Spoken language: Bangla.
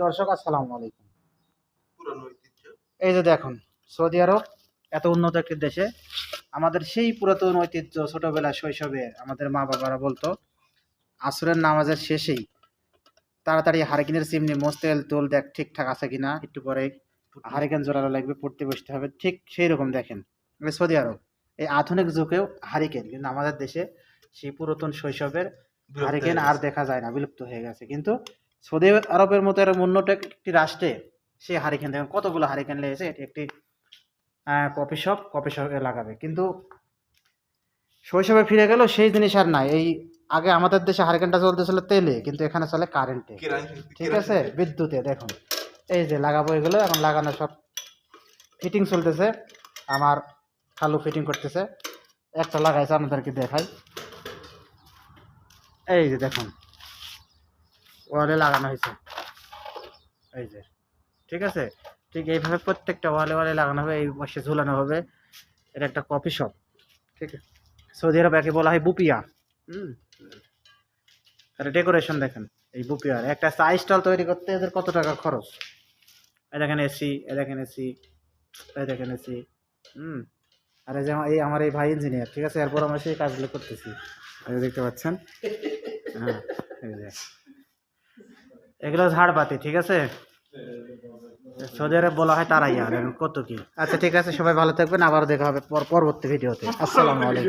দর্শক আসসালামু আলাইকুম। এই যে দেখুন, সৌদি আরব এত উন্নত একটি দেশে আমাদের সেই পুরাতন ঐতিহ্য ছোটবেলা শৈশবে আমাদের মা বাবারা বলতো আসরের নামাজের শেষেই তাড়াতাড়ি হারিকেনের চিমনি মোস্তেল তোল দেখ ঠিকঠাক আছে কিনা, একটু পরে হারিকেন জোরালো লাগবে, পড়তে বসতে হবে। ঠিক সেই রকম দেখেন এই সৌদি আরব এই আধুনিক যুগেও হারিকেন, কিন্তু আমাদের দেশে সেই পুরাতন শৈশবের হারিকেন আর দেখা যায় না, বিলুপ্ত হয়ে গেছে। কিন্তু সৌদি আরবের মতো এরকম উন্নত একটি রাষ্ট্রে সেই হারিকেন দেখেন কতগুলো হারিকেন লেগেছে। এটি একটি কফি শপে লাগাবে, কিন্তু শৈশবে ফিরে গেল সেই জিনিস আর নাই। এই আগে আমাদের দেশে হারিকেনটা চলতেছিল তেলে, কিন্তু এখানে চলে কারেন্টে, ঠিক আছে, বিদ্যুতে। দেখুন এই যে লাগাবো, এগুলো এখন লাগানো সব ফিটিং চলতেছে। আমার খালু ফিটিং করতেছে, একটা লাগাইছে, আপনাদেরকে দেখাই। এই যে দেখুন ওয়ালে লাগানো হয়েছে, এই যে, ঠিক আছে। ঠিক এইভাবে প্রত্যেকটা ওয়ালে ওয়ালে লাগানো হবে, এই পাশে ঝুলানো হবে। এটা একটা কফি শপ, ঠিক আছে। সৌদি আরব একে বলা হয় বুপিয়া। এটা ডেকোরেশন দেখেন, এই বুপিয়ার একটা চা স্টল তৈরি করতে এদের কত টাকা খরচ। এই দেখেন এসি, এই দেখেন এসি, এই দেখেন এসি। আর এই যে এই আমার এই ভাই ইঞ্জিনিয়ার, ঠিক আছে, এরপর আমরা সেই কাজগুলো করতেছি, এই যে দেখতে পাচ্ছেন। হ্যাঁ, এই যে এগুলো ঝাড়বাতি, ঠিক আছে। সৌদি আরব বলা হয় তারাইয়া, দেখেন কত কি। আচ্ছা ঠিক আছে, সবাই ভালো থাকবেন, আবার দেখা হবে পরবর্তী ভিডিওতে। আসসালামু আলাইকুম।